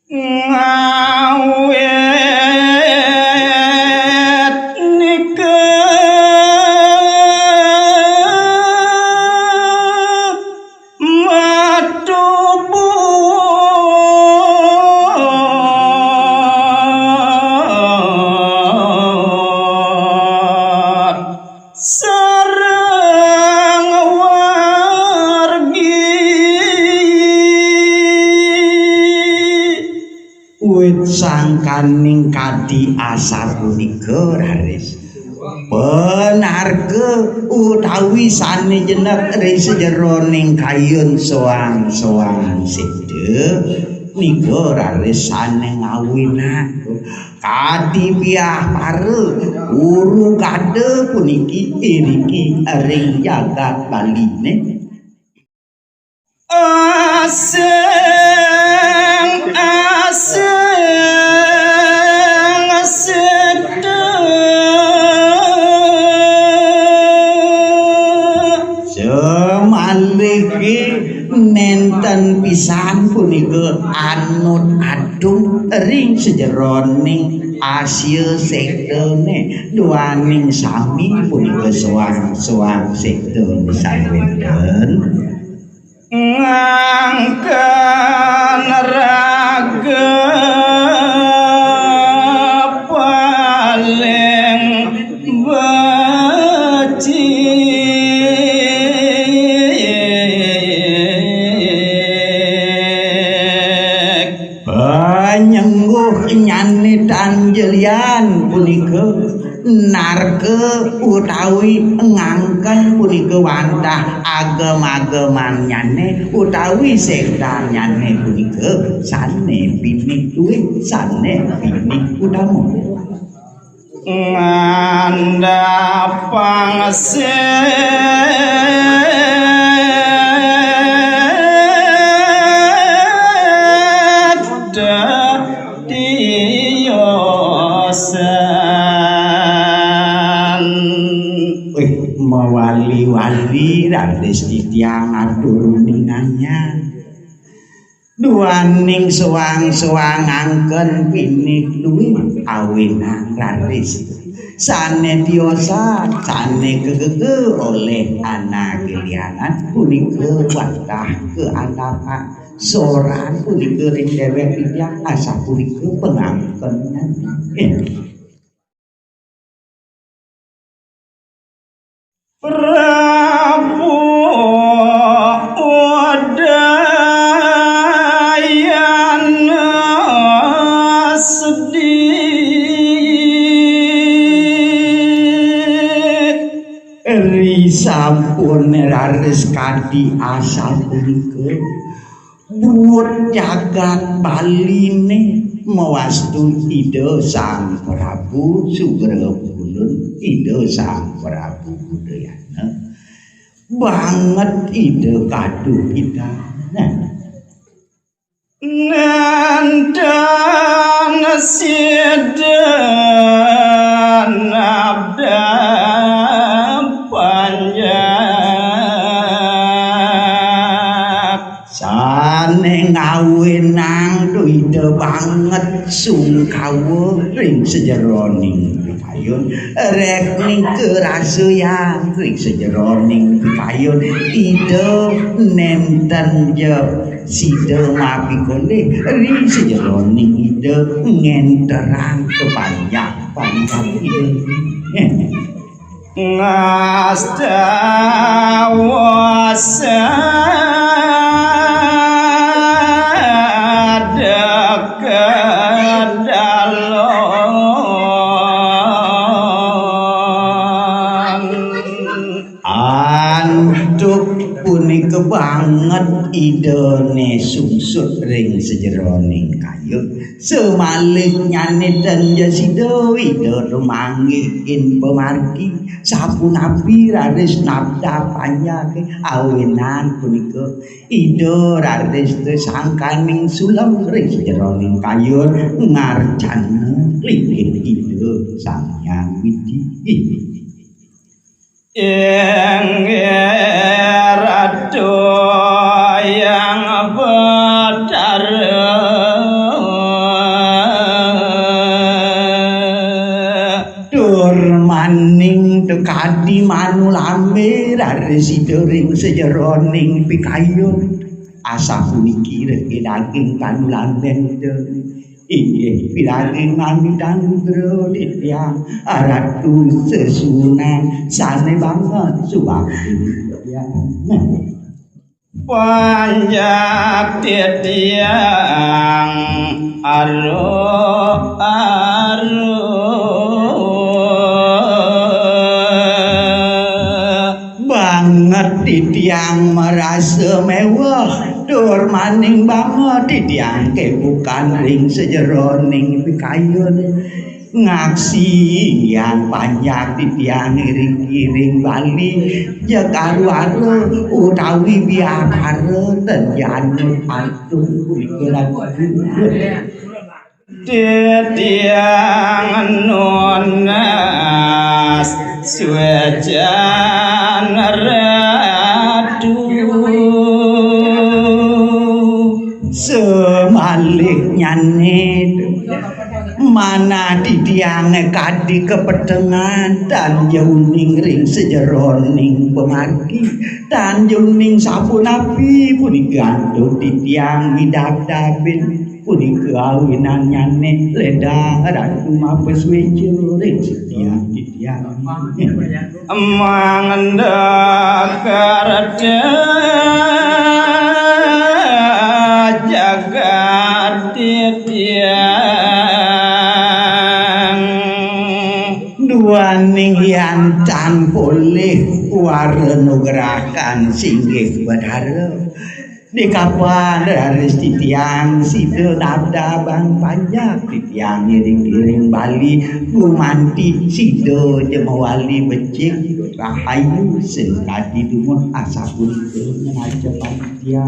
ngawet nikah matubu sareng wargi wit sangkaning kadi asar punika raris benarke utawi sane jenek ris jeroning kayun soang-soang sida nika raris sane ngawinan kadi piah pare uru kade puniki iriki ring jagat baline aseng semaliki nenten pisan punika anut adung ring sejeroning Asia sektene duaning sami punika soang-soang sekte saweten ngangken raga paling beci nyengguh nyane tanjelian punika narke utawi ngangken punika wantah agem-ageman nyane utawi sekta nyane punika sane pinik duit sane pinik utama ngandhapang mewali-wali raris titiang aturuninanya duaning soang-soang angken pinik duit awenang raris sane tiosa sane kegege oleh anak kelianan punika watah keandapan soran punika ring dewek titiang asa punika pengangkenan Prabu Udayana sedih risampun raris kadi asal punika buat jagat baline mewastu ida sang Prabu Sugrabulun ida sang Prabu Udayana banget ida kadu kita nandan sidan abda panjat sane ngawenang ida banget sungkawa ring sejeroning pitayon rek ning kerasuyan ring sejeroning pitayon ida nenten je sida mapikole ring sejeroning ida ngenterang kepanjang-panjang ida ngastawasa punika banget idene sungsut ring sejeroning kayun semalih nyane dan jasida ida rumanggih pemargi sapunapi raris nabda panjake awenan punika ida raris sangkaning sulam ring sejeroning kayun ngarjana lingkih ida sang Hyang Widi ratu yang berdarah kadi manulame raresida ring sejeroning pikayun asa puniki reke daging tanulanten inggih piraging mamidang bro dityang aratu sesunan sane banget suwakti ya panjak tiang aro banget tiang merasa mewah dur maning banget tiang ke bukan ring sejeroning pikayun ngaksi yang panjang tiang iring-iring Bali ya karu-aru utawi biakara dan janut atung tiang nonas suejan radu semaliknya mana tiang kadi kepedengan dan jauning ring sejeroning pemargi dan jauning sapu nabi puni gantung tiang midak dabin puni keawinan nyane ledah ratu mapes wejo ring setiang tiang mangendak karada jagat waning yang tan boleh warna gerakan singgih badara di kapan dari titiang sido nada bang panjang titiang iring-iring Bali gumanti sido jemawali becik rahayu sing kadi dumut asa pun mengaja panitia